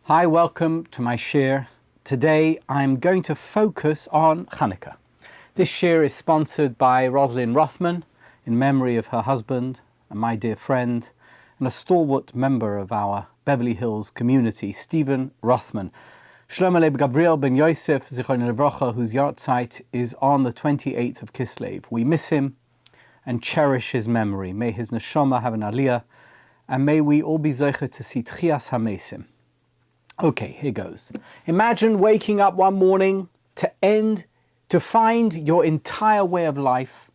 Hi, welcome to my shiur. Today I'm going to focus on Chanukah. This shiur is sponsored by Rosalind Rothman in memory of her husband and my dear friend and a stalwart member of our Beverly Hills community, Stephen Rothman. Shlom Aleichem Gabriel ben Yosef, Zichron Levracha, whose yahrzeit is on the 28th of Kislev. We miss him and cherish his memory. May his neshama have an aliyah, and may we all be zeicher to see Tchias HaMesim. Okay, here goes. Imagine waking up one morning to find your entire way of life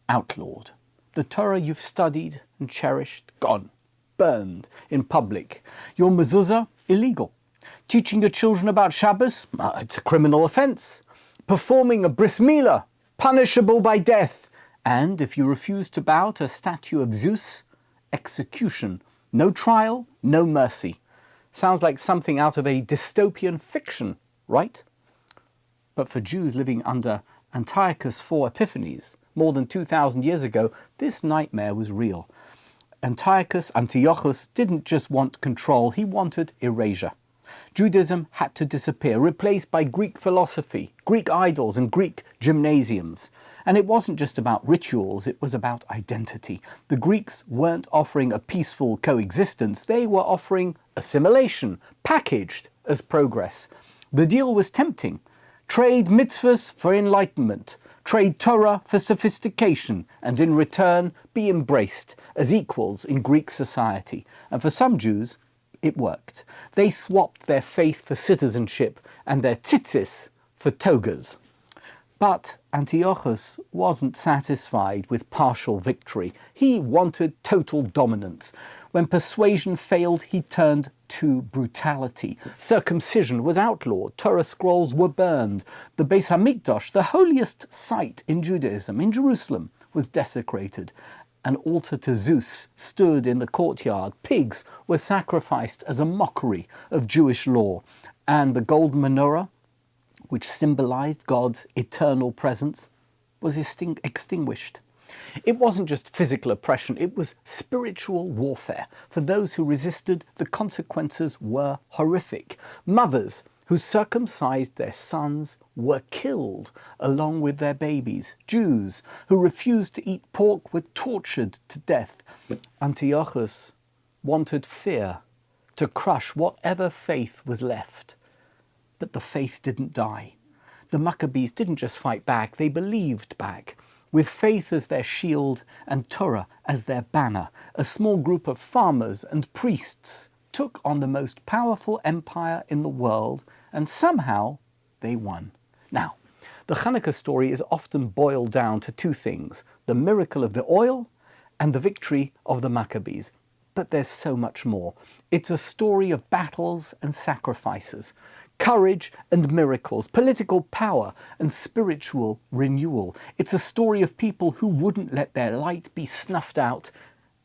outlawed. The Torah you've studied and cherished, gone, burned in public. Your mezuzah, illegal. Teaching your children about Shabbos, it's a criminal offense. Performing a bris milah, punishable by death. And if you refuse to bow to a statue of Zeus, execution. No trial, no mercy. Sounds like something out of a dystopian fiction, right? But for Jews living under Antiochus IV Epiphanes, more than 2,000 years ago, this nightmare was real. Antiochus didn't just want control, he wanted erasure. Judaism had to disappear, replaced by Greek philosophy, Greek idols and Greek gymnasiums. And it wasn't just about rituals, it was about identity. The Greeks weren't offering a peaceful coexistence, they were offering assimilation, packaged as progress. The deal was tempting. Trade mitzvahs for enlightenment, trade Torah for sophistication, and in return be embraced as equals in Greek society. And for some Jews, it worked. They swapped their faith for citizenship and their tzitzis for togas. But Antiochus wasn't satisfied with partial victory. He wanted total dominance. When persuasion failed, he turned to brutality. Circumcision was outlawed. Torah scrolls were burned. The Beis Hamikdash, the holiest site in Judaism, in Jerusalem, was desecrated. An altar to Zeus stood in the courtyard. Pigs were sacrificed as a mockery of Jewish law. And the golden menorah, which symbolized God's eternal presence, was extinguished. It wasn't just physical oppression, it was spiritual warfare. For those who resisted, the consequences were horrific. Mothers who circumcised their sons were killed along with their babies. Jews who refused to eat pork were tortured to death. Antiochus wanted fear to crush whatever faith was left. But the faith didn't die. The Maccabees didn't just fight back, they believed back. With faith as their shield and Torah as their banner, a small group of farmers and priests took on the most powerful empire in the world, and somehow they won. Now, the Chanukah story is often boiled down to two things: the miracle of the oil and the victory of the Maccabees. But there's so much more. It's a story of battles and sacrifices, courage and miracles, political power and spiritual renewal. It's a story of people who wouldn't let their light be snuffed out,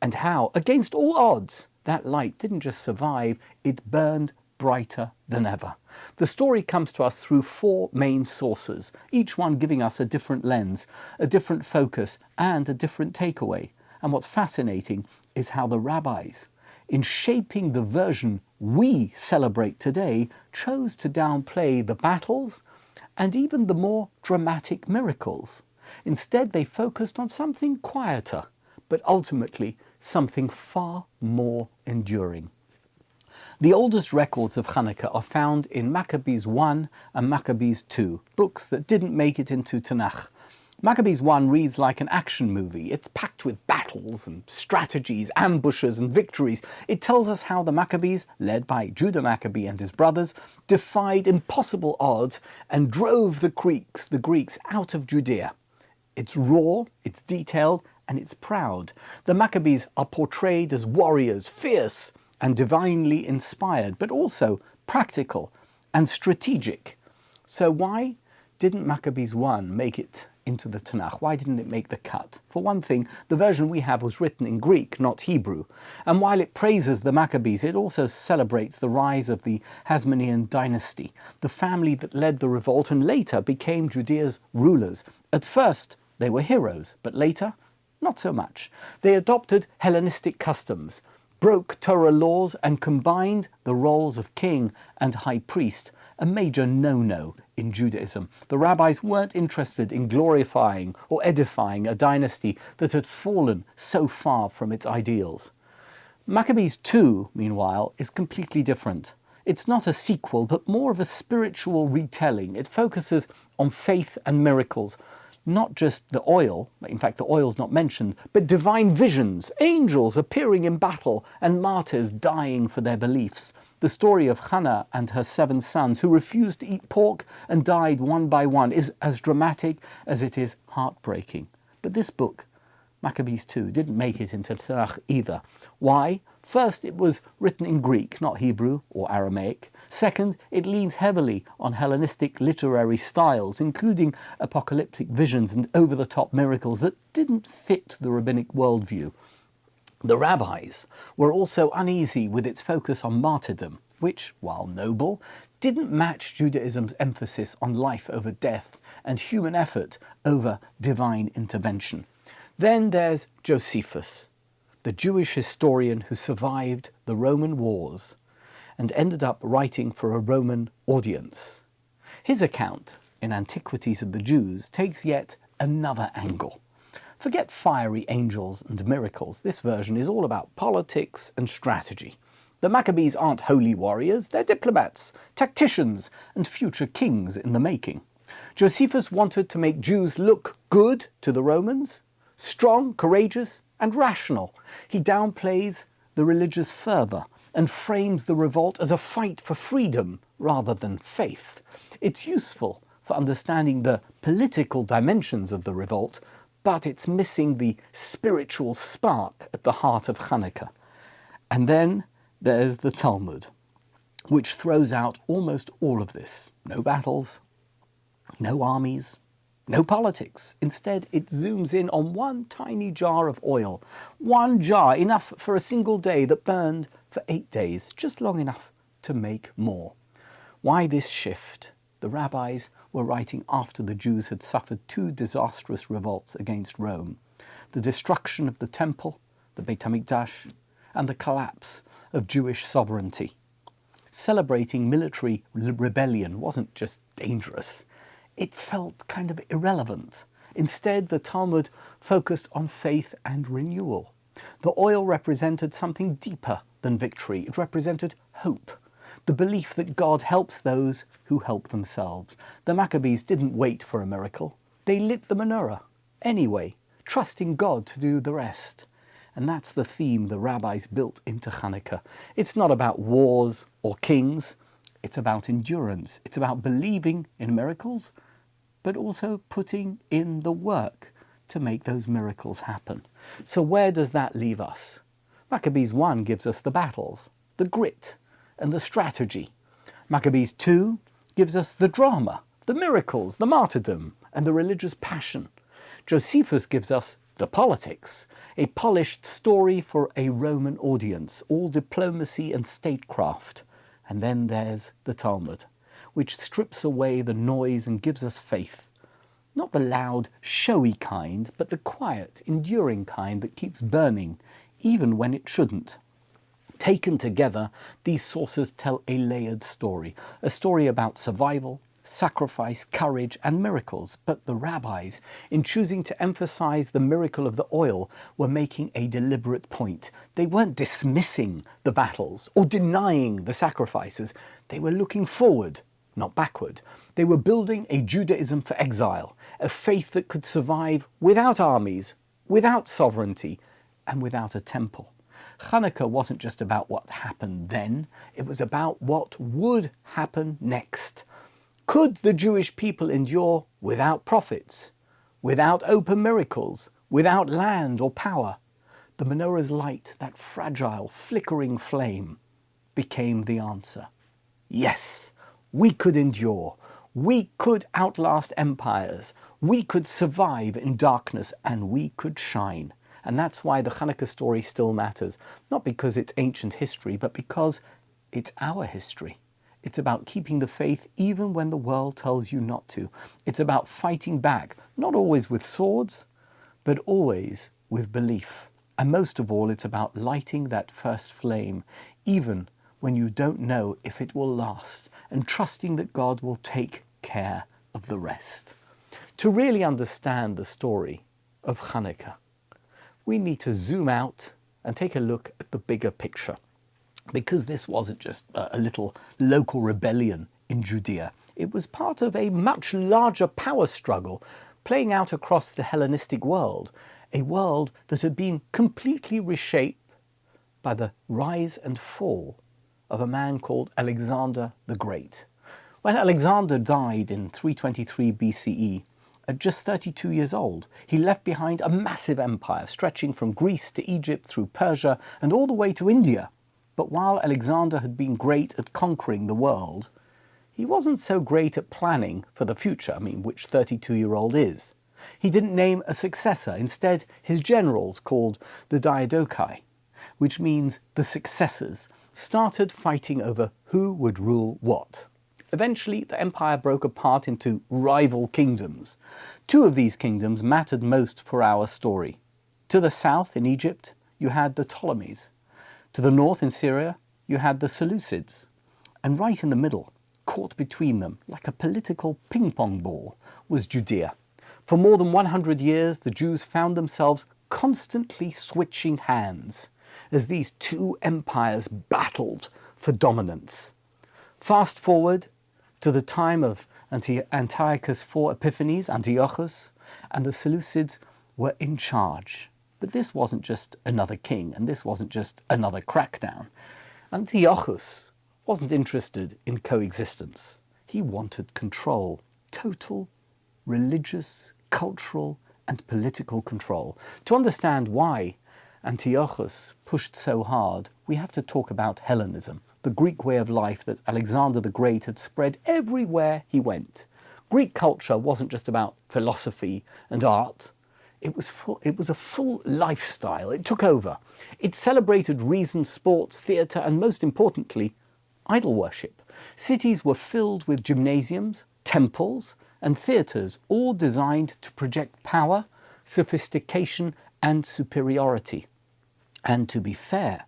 and how, against all odds, that light didn't just survive, it burned brighter than ever. The story comes to us through four main sources, each one giving us a different lens, a different focus, and a different takeaway. And what's fascinating is how the rabbis, in shaping the version we celebrate today, chose to downplay the battles and even the more dramatic miracles. Instead, they focused on something quieter, but ultimately something far more enduring. The oldest records of Chanukah are found in Maccabees I and Maccabees II, books that didn't make it into Tanakh. Maccabees I reads like an action movie. It's packed with battles and strategies, ambushes and victories. It tells us how the Maccabees, led by Judah Maccabee and his brothers, defied impossible odds and drove the Greeks out of Judea. It's raw, it's detailed, and it's proud. The Maccabees are portrayed as warriors, fierce and divinely inspired, but also practical and strategic. So why didn't Maccabees I make it into the Tanakh? Why didn't it make the cut? For one thing, the version we have was written in Greek, not Hebrew. And while it praises the Maccabees, it also celebrates the rise of the Hasmonean dynasty, the family that led the revolt and later became Judea's rulers. At first, they were heroes, but later, not so much. They adopted Hellenistic customs, broke Torah laws, and combined the roles of king and high priest, a major no-no in Judaism. The rabbis weren't interested in glorifying or edifying a dynasty that had fallen so far from its ideals. Maccabees II, meanwhile, is completely different. It's not a sequel, but more of a spiritual retelling. It focuses on faith and miracles, not just the oil, in fact the oil's not mentioned, but divine visions, angels appearing in battle, and martyrs dying for their beliefs. The story of Hannah and her 7 sons who refused to eat pork and died one by one is as dramatic as it is heartbreaking. But this book, Maccabees II, didn't make it into Tanakh either. Why? First, it was written in Greek, not Hebrew or Aramaic. Second, it leans heavily on Hellenistic literary styles, including apocalyptic visions and over-the-top miracles that didn't fit the rabbinic worldview. The rabbis were also uneasy with its focus on martyrdom, which, while noble, didn't match Judaism's emphasis on life over death and human effort over divine intervention. Then there's Josephus, the Jewish historian who survived the Roman wars and ended up writing for a Roman audience. His account in Antiquities of the Jews takes yet another angle. Forget fiery angels and miracles. This version is all about politics and strategy. The Maccabees aren't holy warriors, they're diplomats, tacticians, and future kings in the making. Josephus wanted to make Jews look good to the Romans, strong, courageous, and rational. He downplays the religious fervour and frames the revolt as a fight for freedom rather than faith. It's useful for understanding the political dimensions of the revolt, but it's missing the spiritual spark at the heart of Chanukah. And then there's the Talmud, which throws out almost all of this. No battles, no armies, no politics. Instead, it zooms in on one tiny jar of oil. One jar, enough for a single day, that burned for 8 days, just long enough to make more. Why this shift? The rabbis were writing after the Jews had suffered 2 disastrous revolts against Rome: the destruction of the temple, the Beit HaMikdash, and the collapse of Jewish sovereignty. Celebrating military rebellion wasn't just dangerous, it felt kind of irrelevant. Instead, the Talmud focused on faith and renewal. The oil represented something deeper than victory. It represented hope, the belief that God helps those who help themselves. The Maccabees didn't wait for a miracle. They lit the menorah anyway, trusting God to do the rest. And that's the theme the rabbis built into Chanukah. It's not about wars or kings. It's about endurance. It's about believing in miracles, but also putting in the work to make those miracles happen. So where does that leave us? Maccabees I gives us the battles, the grit, and the strategy. Maccabees II gives us the drama, the miracles, the martyrdom, and the religious passion. Josephus gives us the politics, a polished story for a Roman audience, all diplomacy and statecraft. And then there's the Talmud, which strips away the noise and gives us faith. Not the loud, showy kind, but the quiet, enduring kind that keeps burning, even when it shouldn't. Taken together, these sources tell a layered story, a story about survival, sacrifice, courage, and miracles. But the rabbis, in choosing to emphasize the miracle of the oil, were making a deliberate point. They weren't dismissing the battles or denying the sacrifices. They were looking forward, not backward. They were building a Judaism for exile, a faith that could survive without armies, without sovereignty, and without a temple. Chanukah wasn't just about what happened then, it was about what would happen next. Could the Jewish people endure without prophets, without open miracles, without land or power? The menorah's light, that fragile, flickering flame, became the answer. Yes, we could endure. We could outlast empires, we could survive in darkness, and we could shine. And that's why the Chanukah story still matters, not because it's ancient history, but because it's our history. It's about keeping the faith even when the world tells you not to. It's about fighting back, not always with swords, but always with belief. And most of all, it's about lighting that first flame, even when you don't know if it will last, and trusting that God will take care of the rest. To really understand the story of Chanukah, we need to zoom out and take a look at the bigger picture. Because this wasn't just a little local rebellion in Judea. It was part of a much larger power struggle playing out across the Hellenistic world, a world that had been completely reshaped by the rise and fall of a man called Alexander the Great. When Alexander died in 323 BCE, at just 32 years old, he left behind a massive empire stretching from Greece to Egypt through Persia and all the way to India. But while Alexander had been great at conquering the world, he wasn't so great at planning for the future, which 32-year-old is. He didn't name a successor. Instead, his generals, called the diadochi, which means the successors, started fighting over who would rule what. Eventually, the empire broke apart into rival kingdoms. Two of these kingdoms mattered most for our story. To the south, in Egypt, you had the Ptolemies. To the north, in Syria, you had the Seleucids. And right in the middle, caught between them, like a political ping-pong ball, was Judea. For more than 100 years, the Jews found themselves constantly switching hands as these two empires battled for dominance. Fast forward to the time of Antiochus IV Epiphanes, Antiochus, and the Seleucids were in charge. But this wasn't just another king, and this wasn't just another crackdown. Antiochus wasn't interested in coexistence. He wanted control, total religious, cultural, and political control. To understand why Antiochus pushed so hard, we have to talk about Hellenism, the Greek way of life that Alexander the Great had spread everywhere he went. Greek culture wasn't just about philosophy and art. It was a full lifestyle. It took over. It celebrated reason, sports, theatre, and most importantly, idol worship. Cities were filled with gymnasiums, temples, and theatres, all designed to project power, sophistication, and superiority. And to be fair,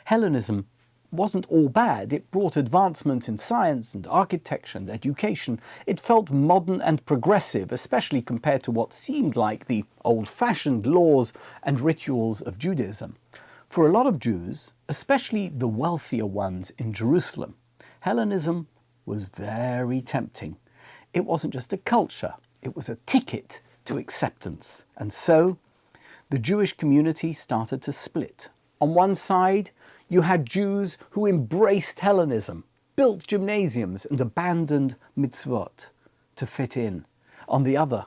Hellenism wasn't all bad. It brought advancement in science and architecture and education. It felt modern and progressive, especially compared to what seemed like the old-fashioned laws and rituals of Judaism. For a lot of Jews, especially the wealthier ones in Jerusalem, Hellenism was very tempting. It wasn't just a culture, it was a ticket to acceptance. And so, the Jewish community started to split. On one side, you had Jews who embraced Hellenism, built gymnasiums and abandoned mitzvot to fit in. On the other,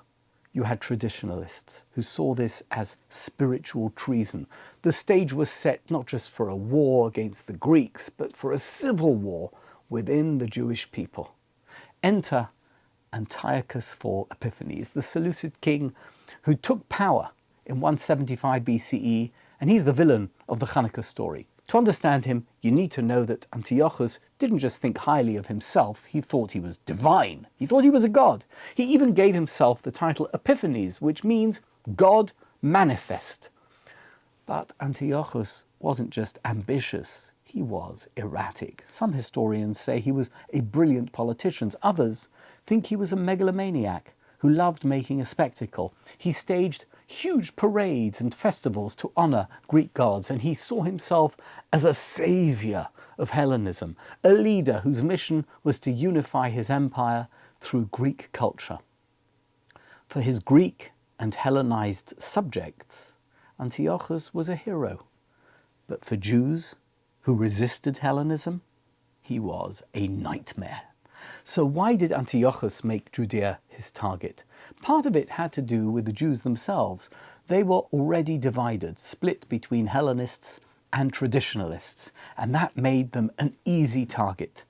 you had traditionalists who saw this as spiritual treason. The stage was set not just for a war against the Greeks, but for a civil war within the Jewish people. Enter Antiochus IV Epiphanes, the Seleucid king who took power in 175 BCE, and he's the villain of the Chanukah story. To understand him, you need to know that Antiochus didn't just think highly of himself, he thought he was divine. He thought he was a god. He even gave himself the title Epiphanes, which means God manifest. But Antiochus wasn't just ambitious, he was erratic. Some historians say he was a brilliant politician. Others think he was a megalomaniac who loved making a spectacle. He staged huge parades and festivals to honor Greek gods, and he saw himself as a savior of Hellenism, a leader whose mission was to unify his empire through Greek culture. For his Greek and Hellenized subjects, Antiochus was a hero. But for Jews who resisted Hellenism, he was a nightmare. So why did Antiochus make Judea his target? Part of it had to do with the Jews themselves. They were already divided, split between Hellenists and traditionalists, and that made them an easy target.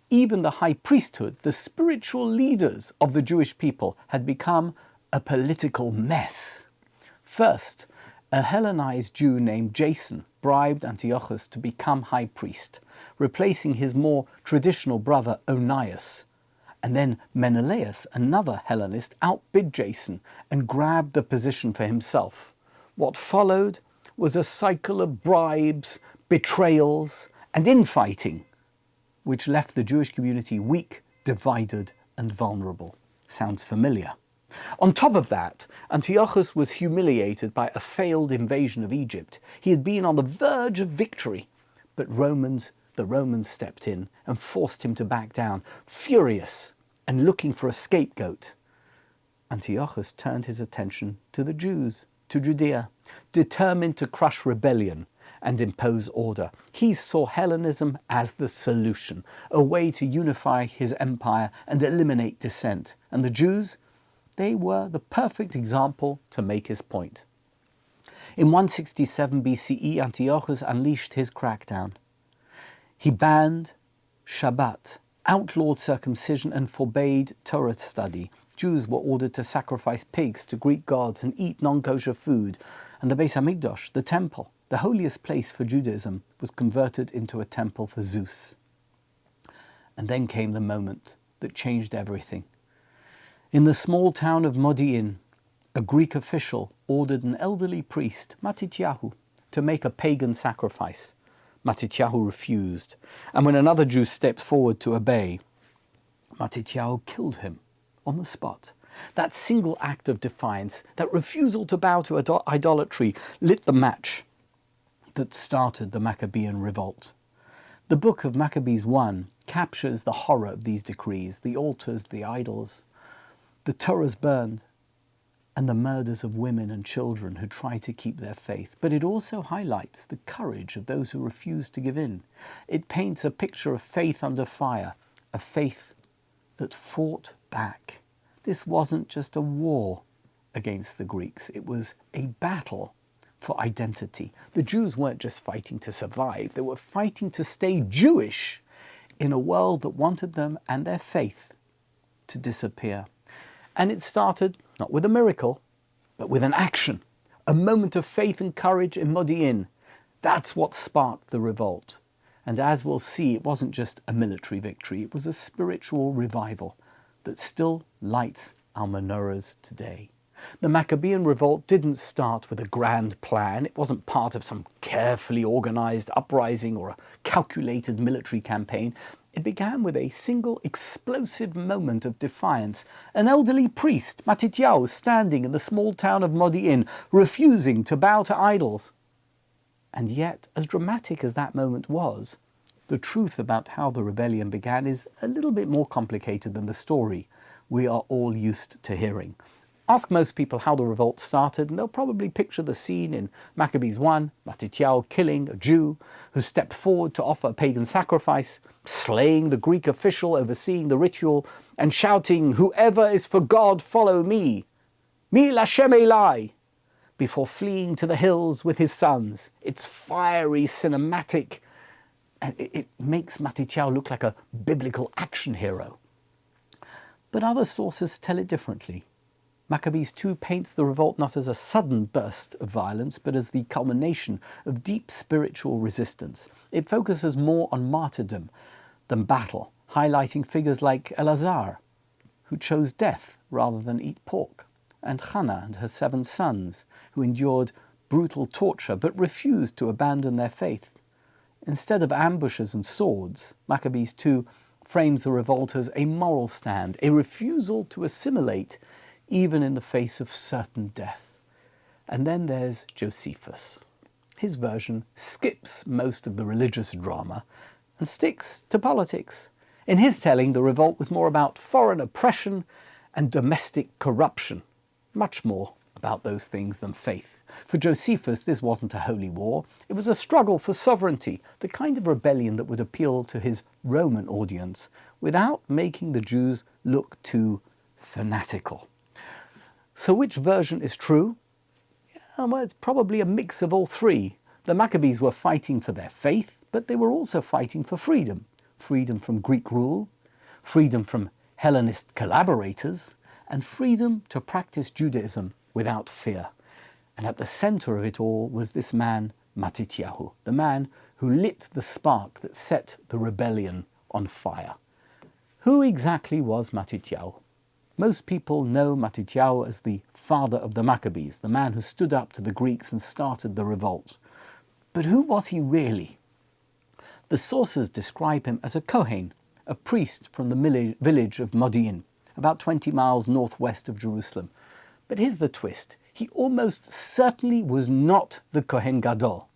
Even the high priesthood, the spiritual leaders of the Jewish people, had become a political mess. First, a Hellenized Jew named Jason bribed Antiochus to become high priest, replacing his more traditional brother Onias. And then Menelaus, another Hellenist, outbid Jason and grabbed the position for himself. What followed was a cycle of bribes, betrayals, and infighting, which left the Jewish community weak, divided, and vulnerable. Sounds familiar. On top of that, Antiochus was humiliated by a failed invasion of Egypt. He had been on the verge of victory, but the Romans stepped in and forced him to back down. Furious and looking for a scapegoat, Antiochus turned his attention to the Jews, to Judea, determined to crush rebellion and impose order. He saw Hellenism as the solution, a way to unify his empire and eliminate dissent. And the Jews, they were the perfect example to make his point. In 167 BCE, Antiochus unleashed his crackdown. He banned Shabbat, outlawed circumcision, and forbade Torah study. Jews were ordered to sacrifice pigs to Greek gods and eat non-kosher food. And the Beis Hamikdash, the temple, the holiest place for Judaism, was converted into a temple for Zeus. And then came the moment that changed everything. In the small town of Modi'in, a Greek official ordered an elderly priest, Matityahu, to make a pagan sacrifice. Matityahu refused, and when another Jew stepped forward to obey, Matityahu killed him on the spot. That single act of defiance, that refusal to bow to idolatry, lit the match that started the Maccabean revolt. The book of Maccabees I captures the horror of these decrees, the altars, the idols, the Torahs burned, and the murders of women and children who tried to keep their faith. But it also highlights the courage of those who refused to give in. It paints a picture of faith under fire, a faith that fought back. This wasn't just a war against the Greeks, it was a battle for identity. The Jews weren't just fighting to survive, they were fighting to stay Jewish in a world that wanted them and their faith to disappear. And it started not with a miracle, but with an action, a moment of faith and courage in Modi'in. That's what sparked the revolt. And as we'll see, it wasn't just a military victory, it was a spiritual revival that still lights our menorahs today. The Maccabean revolt didn't start with a grand plan. It wasn't part of some carefully organized uprising or a calculated military campaign. It began with a single explosive moment of defiance. An elderly priest, Matityahu, standing in the small town of Modi'in, refusing to bow to idols. And yet, as dramatic as that moment was, the truth about how the rebellion began is a little bit more complicated than the story we are all used to hearing. Ask most people how the revolt started, and they'll probably picture the scene in Maccabees I, Matityahu killing a Jew who stepped forward to offer a pagan sacrifice, slaying the Greek official overseeing the ritual, and shouting, "Whoever is for God, follow me! Mi Lashem Elai!" before fleeing to the hills with his sons. It's fiery, cinematic, and it makes Matityahu look like a biblical action hero. But other sources tell it differently. Maccabees II paints the revolt not as a sudden burst of violence, but as the culmination of deep spiritual resistance. It focuses more on martyrdom than battle, highlighting figures like Elazar, who chose death rather than eat pork, and Hannah and her 7 sons, who endured brutal torture but refused to abandon their faith. Instead of ambushes and swords, Maccabees II frames the revolt as a moral stand, a refusal to assimilate even in the face of certain death. And then there's Josephus. His version skips most of the religious drama and sticks to politics. In his telling, the revolt was more about foreign oppression and domestic corruption, much more about those things than faith. For Josephus, this wasn't a holy war. It was a struggle for sovereignty, the kind of rebellion that would appeal to his Roman audience without making the Jews look too fanatical. So which version is true? Well, it's probably a mix of all three. The Maccabees were fighting for their faith, but they were also fighting for freedom, freedom from Greek rule, freedom from Hellenist collaborators, and freedom to practice Judaism without fear. And at the center of it all was this man, Matityahu, the man who lit the spark that set the rebellion on fire. Who exactly was Matityahu? Most people know Matityahu as the father of the Maccabees, the man who stood up to the Greeks and started the revolt. But who was he really? The sources describe him as a Kohen, a priest from the village of Modi'in, about 20 miles northwest of Jerusalem. But here's the twist. He almost certainly was not the Kohen Gadol,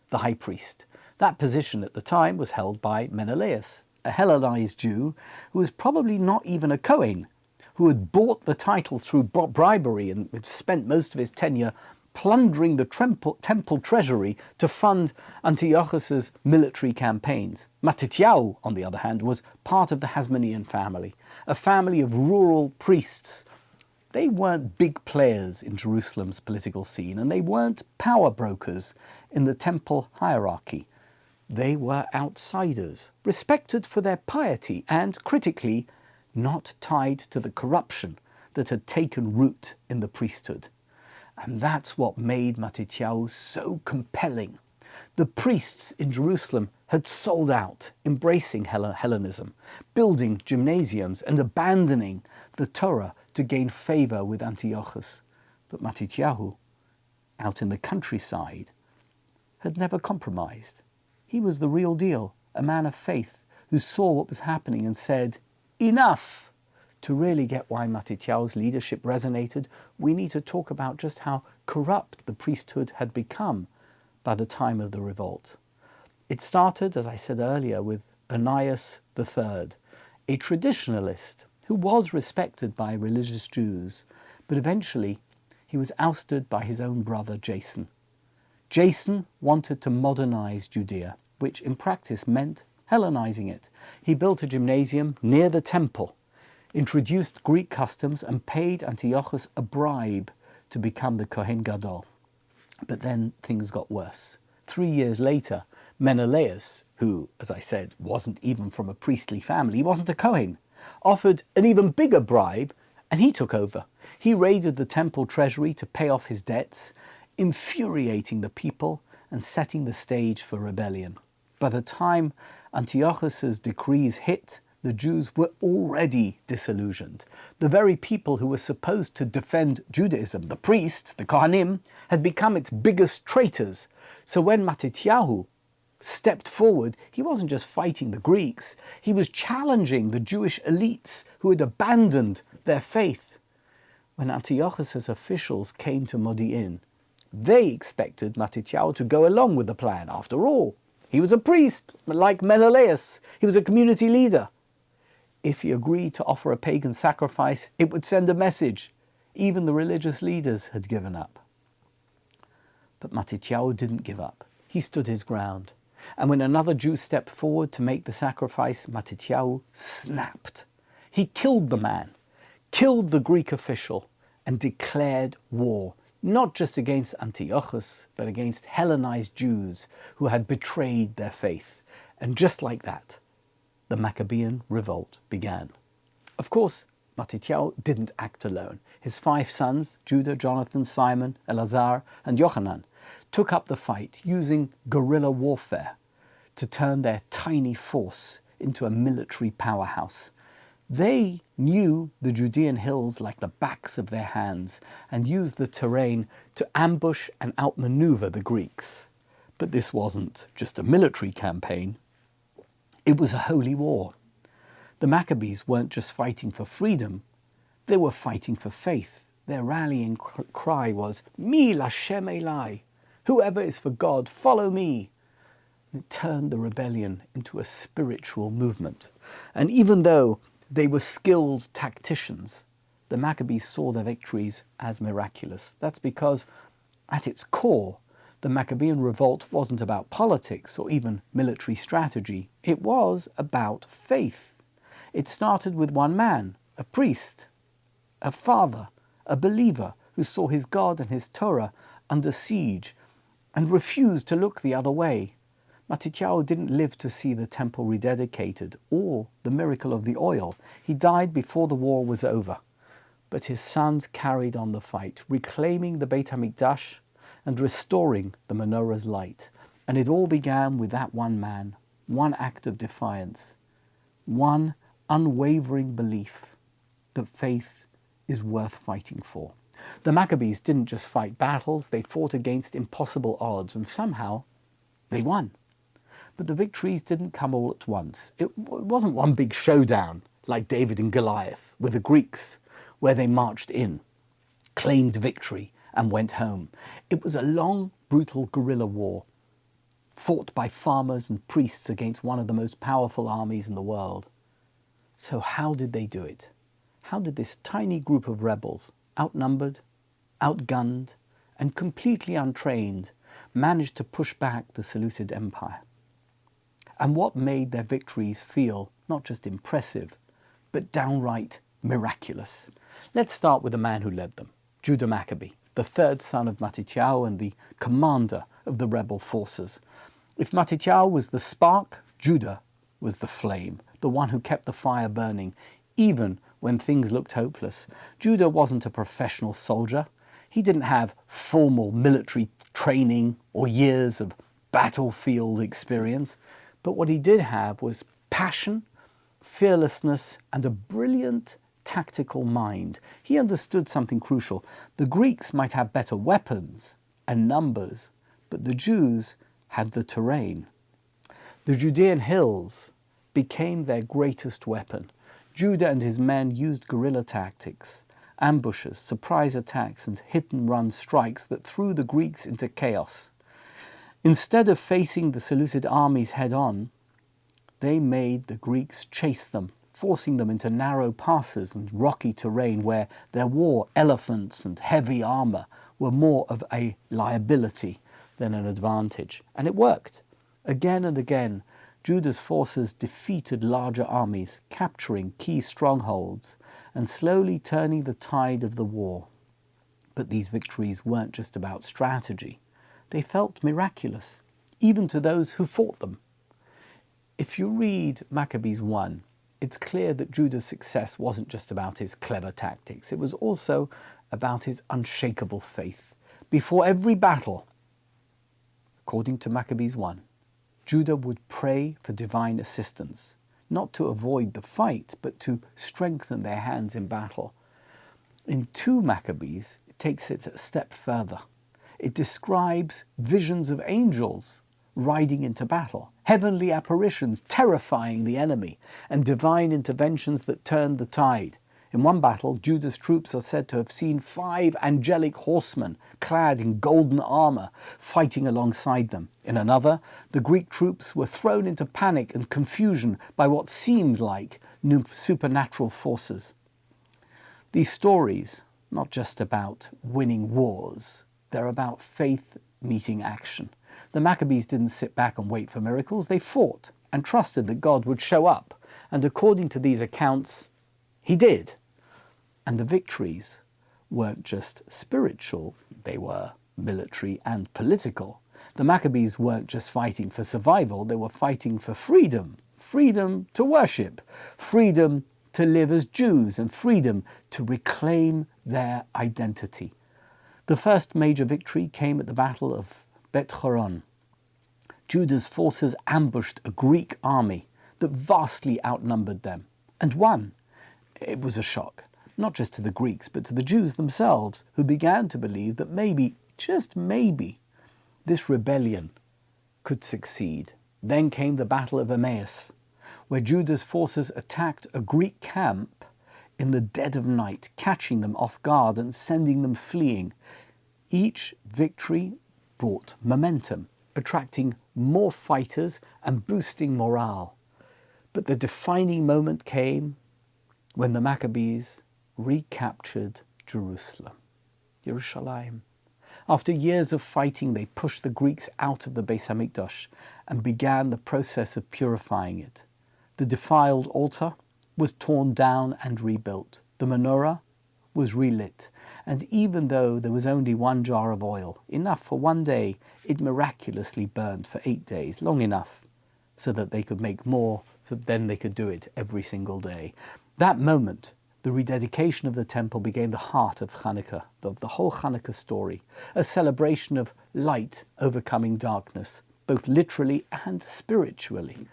the high priest. That position at the time was held by Menelaus, a Hellenized Jew who was probably not even a Kohen, who had bought the title through bribery and spent most of his tenure plundering the temple treasury to fund Antiochus's military campaigns. Matityahu, on the other hand, was part of the Hasmonean family, a family of rural priests. They weren't big players in Jerusalem's political scene, and they weren't power brokers in the temple hierarchy. They were outsiders, respected for their piety and, critically, not tied to the corruption that had taken root in the priesthood. And that's what made Matityahu so compelling. The priests in Jerusalem had sold out, embracing Hellenism, building gymnasiums and abandoning the Torah to gain favor with Antiochus. But Matityahu, out in the countryside, had never compromised. He was the real deal, a man of faith who saw what was happening and said, enough! To really get why Matityahu's leadership resonated, we need to talk about just how corrupt the priesthood had become by the time of the revolt. It started, as I said earlier, with Antiochus IV, a traditionalist who was respected by religious Jews, but eventually he was ousted by his own brother Jason. Jason wanted to modernize Judea, which in practice meant Hellenizing it. He built a gymnasium near the temple, introduced Greek customs, and paid Antiochus a bribe to become the Kohen Gadol. But then things got worse. 3 years later, Menelaus, who, as I said, wasn't even from a priestly family, he wasn't a Kohen, offered an even bigger bribe, and he took over. He raided the temple treasury to pay off his debts, infuriating the people and setting the stage for rebellion. By the time Antiochus's decrees hit, the Jews were already disillusioned. The very people who were supposed to defend Judaism, the priests, the Kohanim, had become its biggest traitors. So when Matityahu stepped forward, he wasn't just fighting the Greeks, he was challenging the Jewish elites who had abandoned their faith. When Antiochus's officials came to Modi'in, they expected Matityahu to go along with the plan. After all, he was a priest, like Menelaus. He was a community leader. If he agreed to offer a pagan sacrifice, it would send a message. Even the religious leaders had given up. But Matityahu didn't give up. He stood his ground. And when another Jew stepped forward to make the sacrifice, Matityahu snapped. He killed the man, killed the Greek official, and declared war, not just against Antiochus, but against Hellenized Jews who had betrayed their faith. And just like that, the Maccabean revolt began. Of course, Matityahu didn't act alone. His 5 sons, Judah, Jonathan, Simon, Elazar, and Yochanan, took up the fight using guerrilla warfare to turn their tiny force into a military powerhouse. They knew the Judean hills like the backs of their hands and used the terrain to ambush and outmaneuver the Greeks. But this wasn't just a military campaign. It was a holy war. The Maccabees weren't just fighting for freedom, they were fighting for faith. Their rallying cry was, Mi Lashem Elai, whoever is for God, follow me. And it turned the rebellion into a spiritual movement. And even though they were skilled tacticians, the Maccabees saw their victories as miraculous. That's because, at its core, the Maccabean revolt wasn't about politics or even military strategy. It was about faith. It started with one man, a priest, a father, a believer who saw his God and his Torah under siege and refused to look the other way. Matityahu didn't live to see the temple rededicated or the miracle of the oil. He died before the war was over. But his sons carried on the fight, reclaiming the Beit HaMikdash and restoring the menorah's light. And it all began with that one man, one act of defiance, one unwavering belief that faith is worth fighting for. The Maccabees didn't just fight battles, they fought against impossible odds, and somehow they won. But the victories didn't come all at once. It wasn't one big showdown like David and Goliath with the Greeks, where they marched in, claimed victory, and went home. It was a long, brutal guerrilla war, fought by farmers and priests against one of the most powerful armies in the world. So how did they do it? How did this tiny group of rebels, outnumbered, outgunned, and completely untrained, manage to push back the Seleucid Empire? And what made their victories feel not just impressive, but downright miraculous? Let's start with the man who led them, Judah Maccabee, the third son of Matityahu and the commander of the rebel forces. If Matityahu was the spark, Judah was the flame, the one who kept the fire burning, even when things looked hopeless. Judah wasn't a professional soldier. He didn't have formal military training or years of battlefield experience. But what he did have was passion, fearlessness, and a brilliant tactical mind. He understood something crucial. The Greeks might have better weapons and numbers, but the Jews had the terrain. The Judean hills became their greatest weapon. Judah and his men used guerrilla tactics, ambushes, surprise attacks, and hit-and-run strikes that threw the Greeks into chaos. Instead of facing the Seleucid armies head-on, they made the Greeks chase them, forcing them into narrow passes and rocky terrain where their war elephants and heavy armor were more of a liability than an advantage. And it worked. Again and again, Judah's forces defeated larger armies, capturing key strongholds and slowly turning the tide of the war. But these victories weren't just about strategy. They felt miraculous, even to those who fought them. If you read Maccabees I, it's clear that Judah's success wasn't just about his clever tactics. It was also about his unshakable faith. Before every battle, according to Maccabees I, Judah would pray for divine assistance, not to avoid the fight, but to strengthen their hands in battle. In II Maccabees, it takes it a step further. It describes visions of angels riding into battle, heavenly apparitions terrifying the enemy, and divine interventions that turned the tide. In one battle, Judah's troops are said to have seen 5 angelic horsemen clad in golden armor fighting alongside them. In another, the Greek troops were thrown into panic and confusion by what seemed like supernatural forces. These stories, not just about winning wars, they're about faith meeting action. The Maccabees didn't sit back and wait for miracles. They fought and trusted that God would show up. And according to these accounts, he did. And the victories weren't just spiritual, they were military and political. The Maccabees weren't just fighting for survival, they were fighting for freedom. Freedom to worship, freedom to live as Jews, and freedom to reclaim their identity. The first major victory came at the Battle of Bet Horon. Judah's forces ambushed a Greek army that vastly outnumbered them and won. It was a shock, not just to the Greeks, but to the Jews themselves, who began to believe that maybe, just maybe, this rebellion could succeed. Then came the Battle of Emmaus, where Judah's forces attacked a Greek camp in the dead of night, catching them off guard and sending them fleeing. Each victory brought momentum, attracting more fighters and boosting morale. But the defining moment came when the Maccabees recaptured Jerusalem, Yerushalayim. After years of fighting, they pushed the Greeks out of the Beis HaMikdash and began the process of purifying it. The defiled altar was torn down and rebuilt. The menorah was relit, And even though there was only one jar of oil, enough for one day, it miraculously burned for 8 days, long enough so that they could make more, so then they could do it every single day. That moment, the rededication of the temple became the heart of Chanukah, of the whole Chanukah story, a celebration of light overcoming darkness, both literally and spiritually.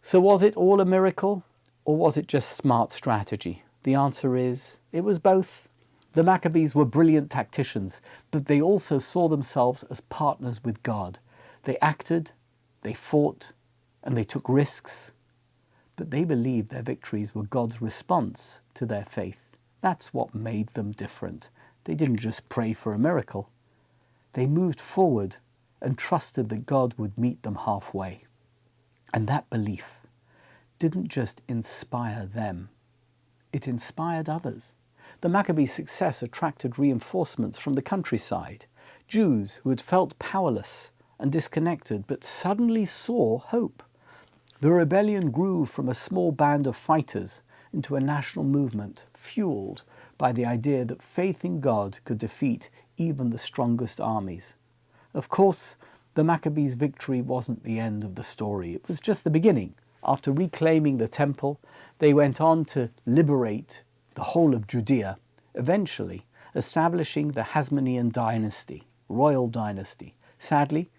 So was it all a miracle, or was it just smart strategy? The answer is, it was both. The Maccabees were brilliant tacticians, but they also saw themselves as partners with God. They acted, they fought, and they took risks, but they believed their victories were God's response to their faith. That's what made them different. They didn't just pray for a miracle. They moved forward and trusted that God would meet them halfway. And that belief didn't just inspire them, it inspired others. The Maccabees' success attracted reinforcements from the countryside. Jews who had felt powerless and disconnected but suddenly saw hope. The rebellion grew from a small band of fighters into a national movement fueled by the idea that faith in God could defeat even the strongest armies. Of course, the Maccabees' victory wasn't the end of the story. It was just the beginning. After reclaiming the temple, they went on to liberate the whole of Judea, eventually establishing the Hasmonean dynasty, royal dynasty. Sadly,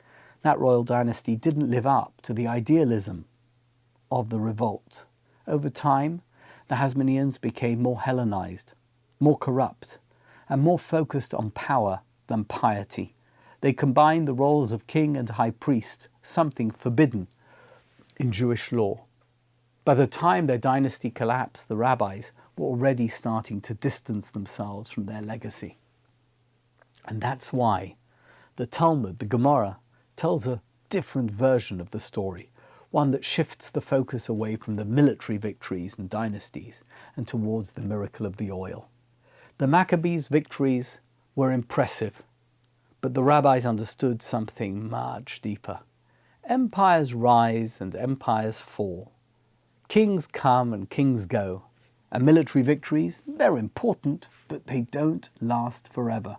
that royal dynasty didn't live up to the idealism of the revolt. Over time, the Hasmoneans became more Hellenized, more corrupt, and more focused on power than piety. They combined the roles of king and high priest, something forbidden in Jewish law. By the time their dynasty collapsed, the rabbis were already starting to distance themselves from their legacy. And that's why the Talmud, the Gemara, tells a different version of the story, one that shifts the focus away from the military victories and dynasties and towards the miracle of the oil. The Maccabees' victories were impressive, but the rabbis understood something much deeper. Empires rise and empires fall. Kings come and kings go. And military victories, they're important, but they don't last forever.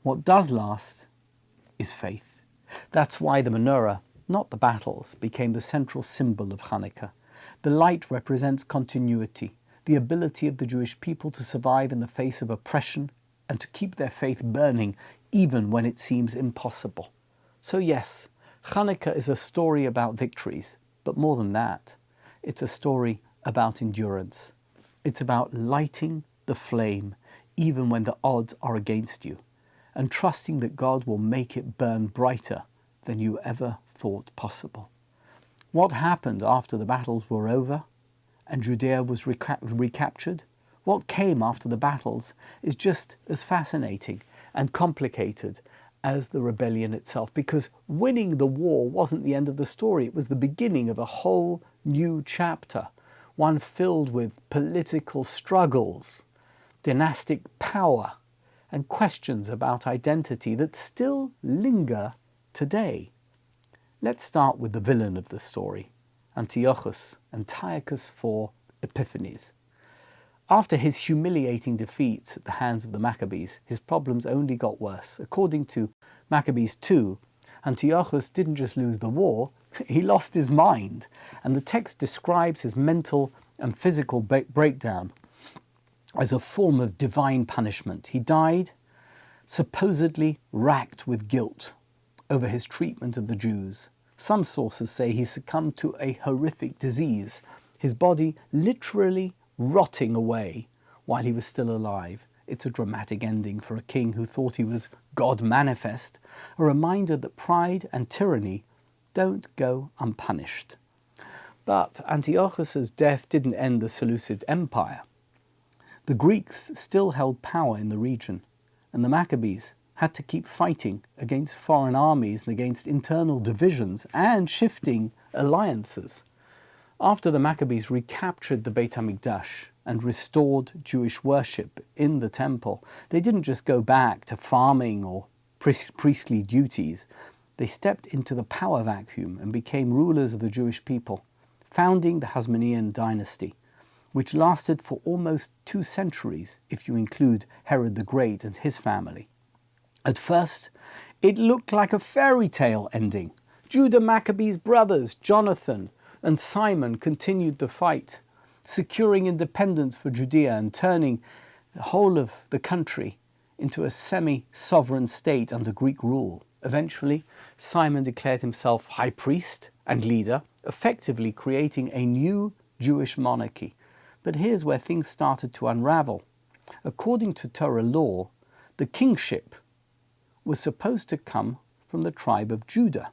What does last is faith. That's why the menorah, not the battles, became the central symbol of Chanukah. The light represents continuity, the ability of the Jewish people to survive in the face of oppression and to keep their faith burning even when it seems impossible. So yes, Chanukah is a story about victories, but more than that, it's a story about endurance. It's about lighting the flame even when the odds are against you, and trusting that God will make it burn brighter than you ever thought possible. What happened after the battles were over and Judea was recaptured? What came after the battles is just as fascinating and complicated as the rebellion itself, because winning the war wasn't the end of the story. It was the beginning of a whole new chapter, one filled with political struggles, dynastic power, and questions about identity that still linger today. Let's start with the villain of the story, Antiochus IV Epiphanes. After his humiliating defeat at the hands of the Maccabees, his problems only got worse. According to Maccabees II, Antiochus didn't just lose the war, he lost his mind. And the text describes his mental and physical breakdown as a form of divine punishment. He died supposedly racked with guilt over his treatment of the Jews. Some sources say he succumbed to a horrific disease, his body literally rotting away while he was still alive. It's a dramatic ending for a king who thought he was God manifest, a reminder that pride and tyranny don't go unpunished. But Antiochus' death didn't end the Seleucid Empire. The Greeks still held power in the region, and the Maccabees had to keep fighting against foreign armies and against internal divisions and shifting alliances. After the Maccabees recaptured the Beit HaMikdash and restored Jewish worship in the temple, they didn't just go back to farming or priestly duties. They stepped into the power vacuum and became rulers of the Jewish people, founding the Hasmonean dynasty. which lasted for almost 2 centuries if you include Herod the Great and his family. At first, it looked like a fairy tale ending. Judah Maccabee's brothers, Jonathan and Simon, continued the fight, securing independence for Judea and turning the whole of the country into a semi-sovereign state under Greek rule. Eventually, Simon declared himself high priest and leader, effectively creating a new Jewish monarchy. But here's where things started to unravel. According to Torah law, the kingship was supposed to come from the tribe of Judah,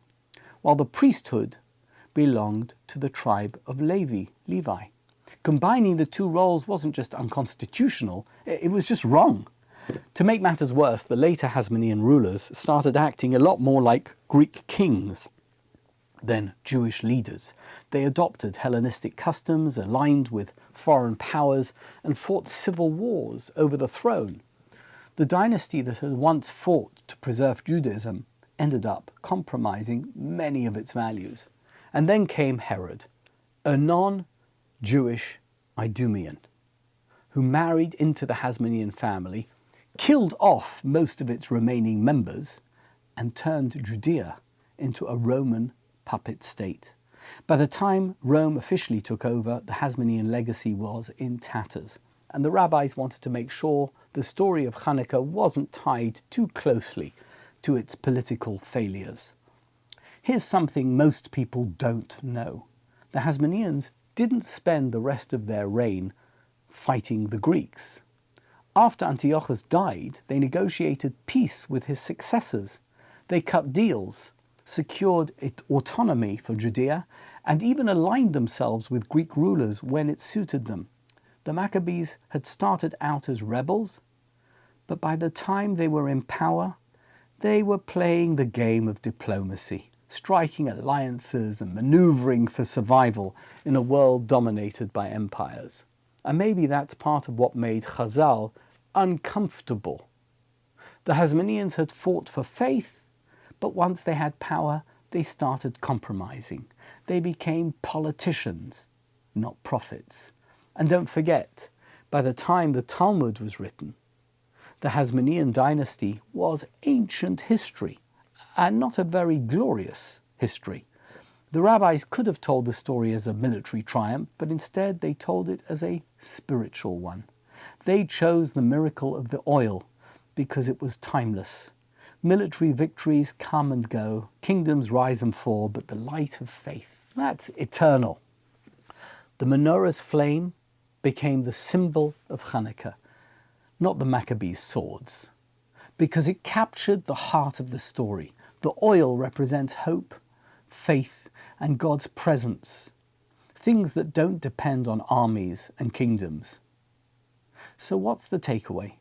while the priesthood belonged to the tribe of Levi. Combining the two roles wasn't just unconstitutional, it was just wrong. To make matters worse, the later Hasmonean rulers started acting a lot more like Greek kings than Jewish leaders. They adopted Hellenistic customs, aligned with foreign powers, and fought civil wars over the throne. The dynasty that had once fought to preserve Judaism ended up compromising many of its values. And then came Herod, a non-Jewish Idumean, who married into the Hasmonean family, killed off most of its remaining members, and turned Judea into a Roman puppet state. By the time Rome officially took over, the Hasmonean legacy was in tatters, and the rabbis wanted to make sure the story of Chanukah wasn't tied too closely to its political failures. Here's something most people don't know. The Hasmoneans didn't spend the rest of their reign fighting the Greeks. After Antiochus died, they negotiated peace with his successors. They cut deals, secured autonomy for Judea, and even aligned themselves with Greek rulers when it suited them. The Maccabees had started out as rebels, but by the time they were in power, they were playing the game of diplomacy, striking alliances and maneuvering for survival in a world dominated by empires. And maybe that's part of what made Chazal uncomfortable. The Hasmoneans had fought for faith, but once they had power, they started compromising. They became politicians, not prophets. And don't forget, by the time the Talmud was written, the Hasmonean dynasty was ancient history, and not a very glorious history. The rabbis could have told the story as a military triumph, but instead they told it as a spiritual one. They chose the miracle of the oil because it was timeless. Military victories come and go, kingdoms rise and fall, but the light of faith, that's eternal. The menorah's flame became the symbol of Chanukah, not the Maccabees' swords, because it captured the heart of the story. The oil represents hope, faith, and God's presence, things that don't depend on armies and kingdoms. So what's the takeaway?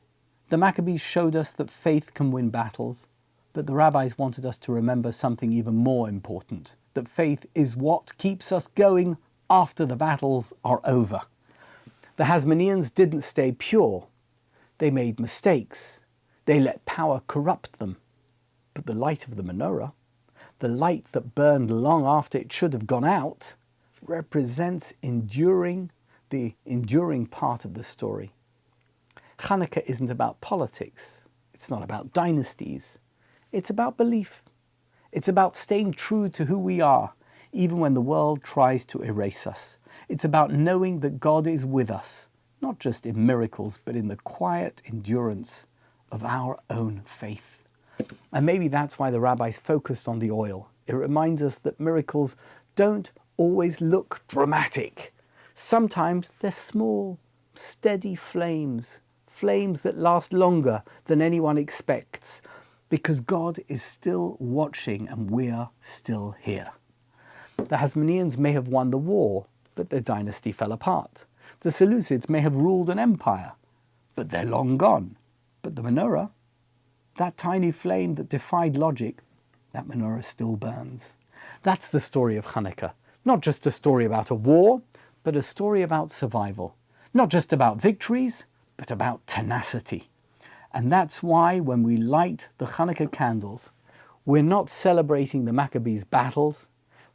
The Maccabees showed us that faith can win battles, but the rabbis wanted us to remember something even more important, that faith is what keeps us going after the battles are over. The Hasmoneans didn't stay pure. They made mistakes. They let power corrupt them. But the light of the menorah, the light that burned long after it should have gone out, represents the enduring part of the story. Chanukah isn't about politics. It's not about dynasties. It's about belief. It's about staying true to who we are, even when the world tries to erase us. It's about knowing that God is with us, not just in miracles, but in the quiet endurance of our own faith. And maybe that's why the rabbis focused on the oil. It reminds us that miracles don't always look dramatic. Sometimes they're small, steady flames that last longer than anyone expects, because God is still watching and we're still here. The Hasmoneans may have won the war, but their dynasty fell apart. The Seleucids may have ruled an empire, but they're long gone. But the menorah, that tiny flame that defied logic, that menorah still burns. That's the story of Chanukah. Not just a story about a war, but a story about survival. Not just about victories, but about tenacity. And that's why when we light the Chanukah candles, we're not celebrating the Maccabees' battles,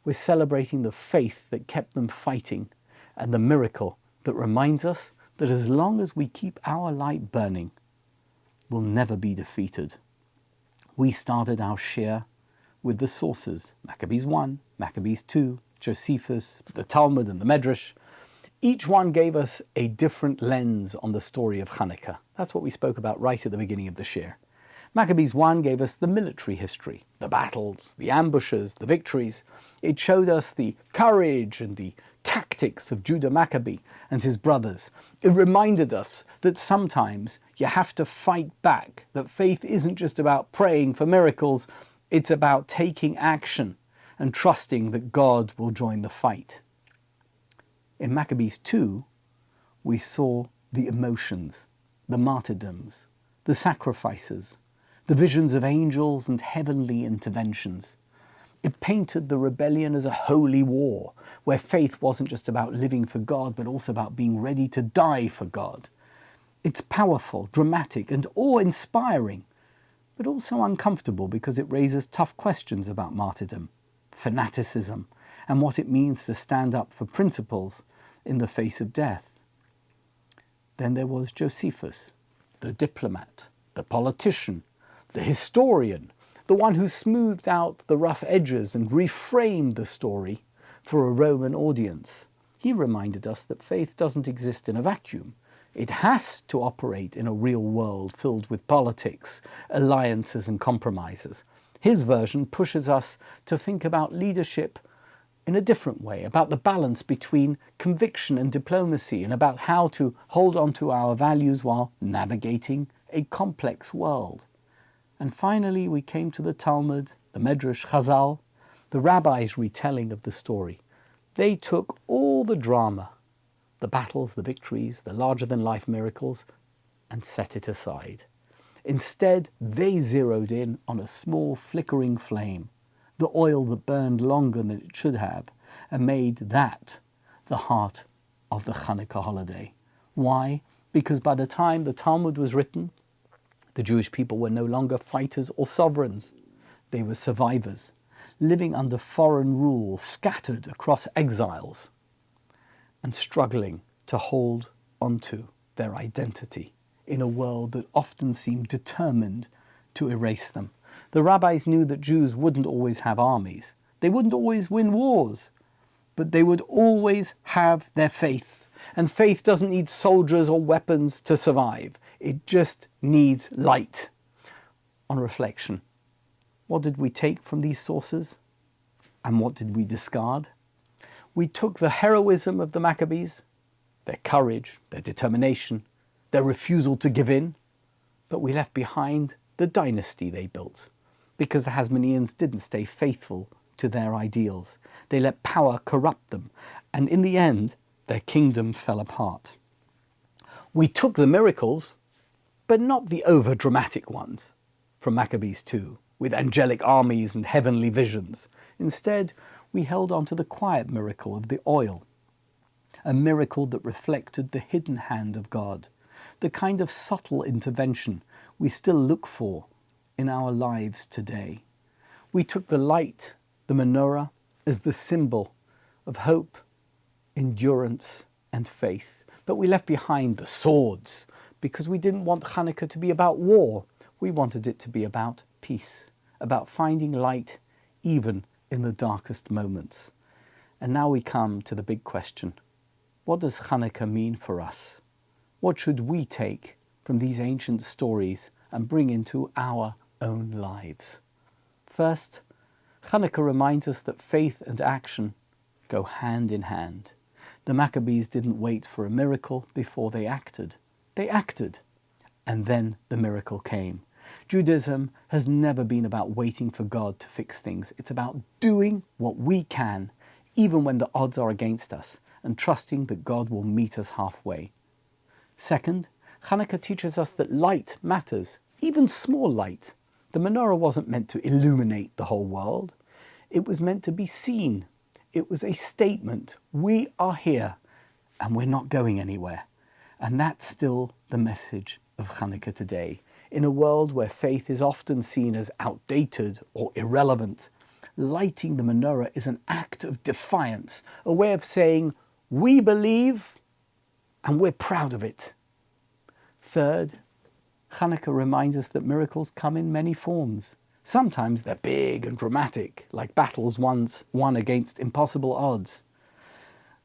we're celebrating the faith that kept them fighting and the miracle that reminds us that as long as we keep our light burning, we'll never be defeated. We started our shiur with the sources, Maccabees I, Maccabees II, Josephus, the Talmud and the Medrash. Each one gave us a different lens on the story of Chanukah. That's what we spoke about right at the beginning of the shiur. Maccabees I gave us the military history, the battles, the ambushes, the victories. It showed us the courage and the tactics of Judah Maccabee and his brothers. It reminded us that sometimes you have to fight back, that faith isn't just about praying for miracles, it's about taking action and trusting that God will join the fight. In Maccabees II, we saw the emotions, the martyrdoms, the sacrifices, the visions of angels and heavenly interventions. It painted the rebellion as a holy war, where faith wasn't just about living for God, but also about being ready to die for God. It's powerful, dramatic, and awe-inspiring, but also uncomfortable because it raises tough questions about martyrdom, fanaticism, and what it means to stand up for principles in the face of death. Then there was Josephus, the diplomat, the politician, the historian, the one who smoothed out the rough edges and reframed the story for a Roman audience. He reminded us that faith doesn't exist in a vacuum. It has to operate in a real world filled with politics, alliances and compromises. His version pushes us to think about leadership in a different way, about the balance between conviction and diplomacy, and about how to hold on to our values while navigating a complex world. And finally, we came to the Talmud, the Medrash, Chazal, the rabbis' retelling of the story. They took all the drama, the battles, the victories, the larger-than-life miracles, and set it aside. Instead, they zeroed in on a small flickering flame, the oil that burned longer than it should have, and made that the heart of the Chanukah holiday. Why? Because by the time the Talmud was written, the Jewish people were no longer fighters or sovereigns. They were survivors, living under foreign rule, scattered across exiles, and struggling to hold onto their identity in a world that often seemed determined to erase them. The rabbis knew that Jews wouldn't always have armies. They wouldn't always win wars, but they would always have their faith. And faith doesn't need soldiers or weapons to survive. It just needs light. On reflection, what did we take from these sources? And what did we discard? We took the heroism of the Maccabees, their courage, their determination, their refusal to give in, but we left behind the dynasty they built, because the Hasmoneans didn't stay faithful to their ideals. They let power corrupt them, and in the end, their kingdom fell apart. We took the miracles, but not the over-dramatic ones, from Maccabees II, with angelic armies and heavenly visions. Instead, we held on to the quiet miracle of the oil, a miracle that reflected the hidden hand of God, the kind of subtle intervention we still look for in our lives today. We took the light, the menorah, as the symbol of hope, endurance and faith. But we left behind the swords because we didn't want Chanukah to be about war. We wanted it to be about peace, about finding light even in the darkest moments. And now we come to the big question. What does Chanukah mean for us? What should we take from these ancient stories and bring into our own lives? First, Chanukah reminds us that faith and action go hand in hand. The Maccabees didn't wait for a miracle before they acted. They acted, and then the miracle came. Judaism has never been about waiting for God to fix things. It's about doing what we can, even when the odds are against us, and trusting that God will meet us halfway. Second, Chanukah teaches us that light matters, even small light. The menorah wasn't meant to illuminate the whole world. It was meant to be seen. It was a statement. We are here, and we're not going anywhere. And that's still the message of Chanukah today. In a world where faith is often seen as outdated or irrelevant, lighting the menorah is an act of defiance, a way of saying, we believe, and we're proud of it. Third, Chanukah reminds us that miracles come in many forms. Sometimes they're big and dramatic, like battles once won against impossible odds.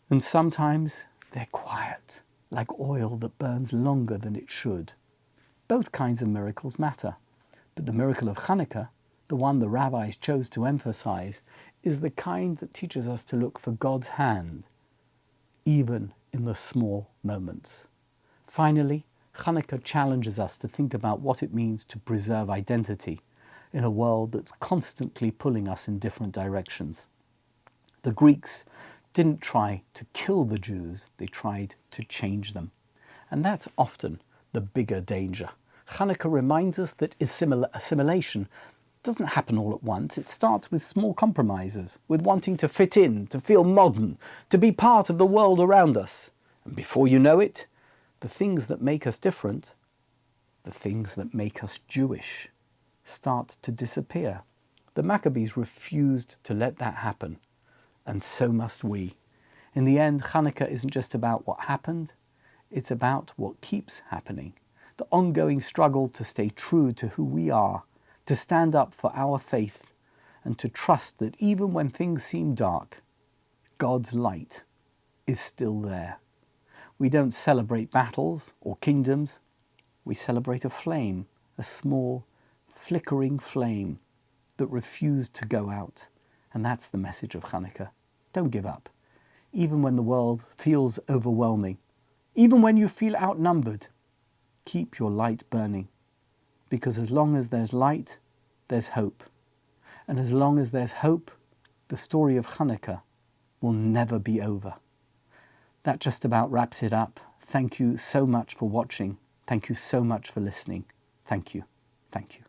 And sometimes they're quiet, like oil that burns longer than it should. Both kinds of miracles matter, but the miracle of Chanukah, the one the rabbis chose to emphasize, is the kind that teaches us to look for God's hand, even in the small moments. Finally, Chanukah challenges us to think about what it means to preserve identity in a world that's constantly pulling us in different directions. The Greeks didn't try to kill the Jews, they tried to change them. And that's often the bigger danger. Chanukah reminds us that assimilation doesn't happen all at once. It starts with small compromises, with wanting to fit in, to feel modern, to be part of the world around us. And before you know it, the things that make us different, the things that make us Jewish, start to disappear. The Maccabees refused to let that happen, and so must we. In the end, Chanukah isn't just about what happened, it's about what keeps happening. The ongoing struggle to stay true to who we are, to stand up for our faith, and to trust that even when things seem dark, God's light is still there. We don't celebrate battles or kingdoms, we celebrate a flame, a small, flickering flame that refused to go out. And that's the message of Chanukah. Don't give up. Even when the world feels overwhelming, even when you feel outnumbered, keep your light burning. Because as long as there's light, there's hope. And as long as there's hope, the story of Chanukah will never be over. That just about wraps it up. Thank you so much for watching. Thank you so much for listening. Thank you. Thank you.